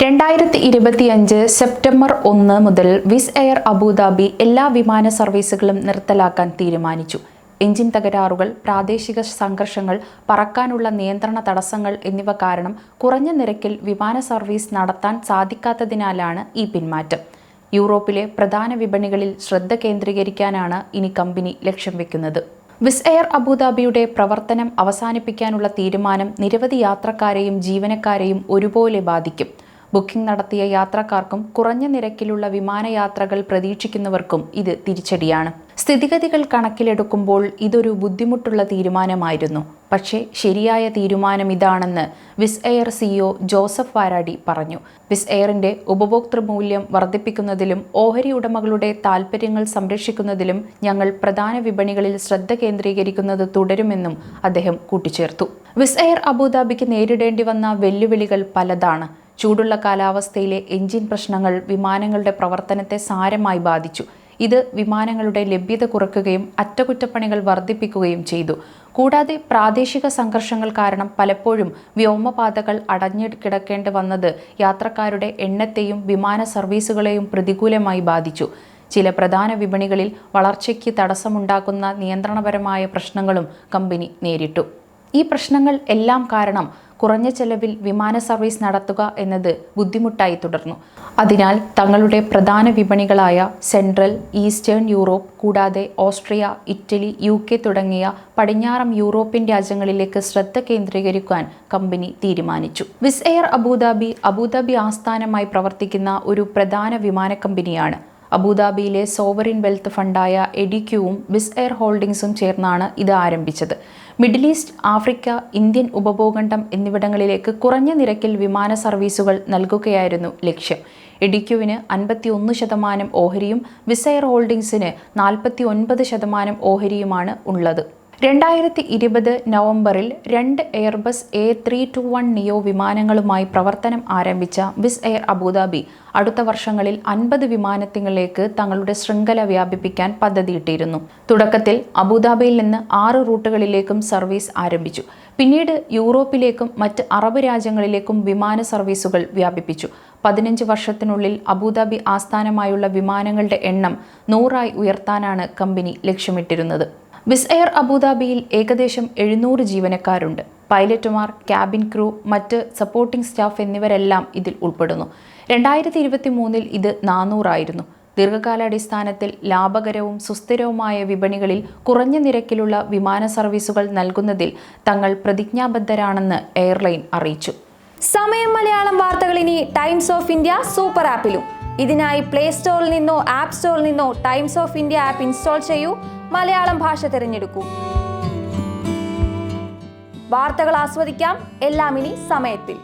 2025 September 1 മുതൽ Wizz Air Abu Dhabi എല്ലാ വിമാന സർവീസുകളും നിർത്തലാക്കാൻ തീരുമാനിച്ചു. എഞ്ചിൻ തകരാറുകൾ, പ്രാദേശിക സംഘർഷങ്ങൾ, പറക്കാനുള്ള നിയന്ത്രണ തടസ്സങ്ങൾ എന്നിവ കാരണം കുറഞ്ഞ നിരക്കിൽ വിമാന സർവീസ് നടത്താൻ സാധിക്കാത്തതിനാലാണ് ഈ പിന്മാറ്റം. യൂറോപ്പിലെ പ്രധാന വിപണികളിൽ ശ്രദ്ധ കേന്ദ്രീകരിക്കാനാണ് ഇനി കമ്പനി ലക്ഷ്യം വെക്കുന്നത്. വിസ് എയർ അബുദാബിയുടെ പ്രവർത്തനം അവസാനിപ്പിക്കാനുള്ള തീരുമാനം നിരവധി യാത്രക്കാരെയും ജീവനക്കാരെയും ഒരുപോലെ ബാധിക്കും. ബുക്കിംഗ് നടത്തിയ യാത്രക്കാർക്കും കുറഞ്ഞ നിരക്കിലുള്ള വിമാനയാത്രകൾ പ്രതീക്ഷിക്കുന്നവർക്കും ഇത് തിരിച്ചടിയാണ്. സ്ഥിതിഗതികൾ കണക്കിലെടുക്കുമ്പോൾ ഇതൊരു ബുദ്ധിമുട്ടുള്ള തീരുമാനമായിരുന്നു. പക്ഷേ ശരിയായ തീരുമാനം ഇതാണെന്ന് വിസ് എയർ സിഇഒ ജോസഫ് വാരാഡി പറഞ്ഞു. വിസ് എയറിന്റെ ഉപഭോക്തൃ മൂല്യം വർദ്ധിപ്പിക്കുന്നതിലും ഓഹരി ഉടമകളുടെ താൽപ്പര്യങ്ങൾ സംരക്ഷിക്കുന്നതിലും ഞങ്ങൾ പ്രധാന വിപണികളിൽ ശ്രദ്ധ കേന്ദ്രീകരിക്കുന്നത് തുടരുമെന്നും അദ്ദേഹം കൂട്ടിച്ചേർത്തു. വിസ് എയർ അബുദാബിക്ക് നേരിടേണ്ടി വന്ന വെല്ലുവിളികൾ പലതാണ്. ചൂടുള്ള കാലാവസ്ഥയിലെ എഞ്ചിൻ പ്രശ്നങ്ങൾ വിമാനങ്ങളുടെ പ്രവർത്തനത്തെ സാരമായി ബാധിച്ചു. ഇത് വിമാനങ്ങളുടെ ലഭ്യത കുറയ്ക്കുകയും അറ്റകുറ്റപ്പണികൾ വർദ്ധിപ്പിക്കുകയും ചെയ്തു. കൂടാതെ പ്രാദേശിക സംഘർഷങ്ങൾ കാരണം പലപ്പോഴും വ്യോമപാതകൾ അടഞ്ഞു കിടക്കേണ്ടി വന്നത് യാത്രക്കാരുടെ എണ്ണത്തെയും വിമാന സർവീസുകളെയും പ്രതികൂലമായി ബാധിച്ചു. ചില പ്രധാന വിപണികളിൽ വളർച്ചയ്ക്ക് തടസ്സമുണ്ടാക്കുന്ന നിയന്ത്രണപരമായ പ്രശ്നങ്ങളും കമ്പനി നേരിട്ടു. ഈ പ്രശ്നങ്ങൾ എല്ലാം കാരണം കുറഞ്ഞ ചെലവിൽ വിമാന സർവീസ് നടത്തുക എന്നത് ബുദ്ധിമുട്ടായി തുടർന്നു. അതിനാൽ തങ്ങളുടെ പ്രധാന വിപണികളായ സെൻട്രൽ, ഈസ്റ്റേൺ യൂറോപ്പ് കൂടാതെ ഓസ്ട്രിയ, ഇറ്റലി, UK തുടങ്ങിയ പടിഞ്ഞാറൻ യൂറോപ്യൻ രാജ്യങ്ങളിലേക്ക് ശ്രദ്ധ കേന്ദ്രീകരിക്കാൻ കമ്പനി തീരുമാനിച്ചു. വിസ് എയർ അബുദാബി ആസ്ഥാനമായി പ്രവർത്തിക്കുന്ന ഒരു പ്രധാന വിമാന കമ്പനിയാണ്. അബുദാബിയിലെ സോവറിൻ വെൽത്ത് ഫണ്ടായ എഡിക്യുവും വിസ് എയർ ഹോൾഡിംഗ്സും ചേർന്നാണ് ഇത് ആരംഭിച്ചത്. മിഡിൽ ഈസ്റ്റ്, ആഫ്രിക്ക, ഇന്ത്യൻ ഉപഭൂഖണ്ഡം എന്നിവിടങ്ങളിലേക്ക് കുറഞ്ഞ നിരക്കിൽ വിമാന സർവീസുകൾ നൽകുകയായിരുന്നു ലക്ഷ്യം. എഡിക്യുവിന് 51% ഓഹരിയും വിസ് എയർ ഹോൾഡിംഗ്സിന് 49% ഓഹരിയുമാണ് ഉള്ളത്. 2020 നവംബറിൽ 2 എയർബസ് A321 നിയോ വിമാനങ്ങളുമായി പ്രവർത്തനം ആരംഭിച്ച വിസ് എയർ അബുദാബി അടുത്ത വർഷങ്ങളിൽ 50 വിമാനത്തിലേക്ക് തങ്ങളുടെ ശൃംഖല വ്യാപിപ്പിക്കാൻ പദ്ധതിയിട്ടിരുന്നു. തുടക്കത്തിൽ അബുദാബിയിൽ നിന്ന് 6 റൂട്ടുകളിലേക്കും സർവീസ് ആരംഭിച്ചു. പിന്നീട് യൂറോപ്പിലേക്കും മറ്റ് അറബ് രാജ്യങ്ങളിലേക്കും വിമാന സർവീസുകൾ വ്യാപിപ്പിച്ചു. 15 വർഷത്തിനുള്ളിൽ അബുദാബി ആസ്ഥാനമായുള്ള വിമാനങ്ങളുടെ എണ്ണം 100 ഉയർത്താനാണ് കമ്പനി ലക്ഷ്യമിട്ടിരുന്നത്. വിസ് എയർ അബുദാബിയിൽ ഏകദേശം 700 ജീവനക്കാരുണ്ട്. പൈലറ്റുമാർ, ക്യാബിൻ ക്രൂ, മറ്റ് സപ്പോർട്ടിംഗ് സ്റ്റാഫ് എന്നിവരെല്ലാം ഇതിൽ ഉൾപ്പെടുന്നു. 2023 ഇത് 400 ആയിരുന്നു. ദീർഘകാലാടിസ്ഥാനത്തിൽ ലാഭകരവും സുസ്ഥിരവുമായ വിപണികളിൽ കുറഞ്ഞ നിരക്കിലുള്ള വിമാന സർവീസുകൾ നൽകുന്നതിൽ തങ്ങൾ പ്രതിജ്ഞാബദ്ധരാണെന്ന് എയർലൈൻ അറിയിച്ചു. സമയം മലയാളം വാർത്തകൾ ഇനി ടൈംസ് ഓഫ് ഇന്ത്യ സൂപ്പർ ആപ്പിലും. ഇതിനായി പ്ലേ സ്റ്റോറിൽ നിന്നോ ആപ്പ് സ്റ്റോറിൽ നിന്നോ times of India app install ചെയ്യൂ. മലയാളം ഭാഷ തിരഞ്ഞെടുക്കൂ. വാർത്തകൾ ആസ്വദിക്കാം. എല്ലാം ഇനി സമയത്തിൽ.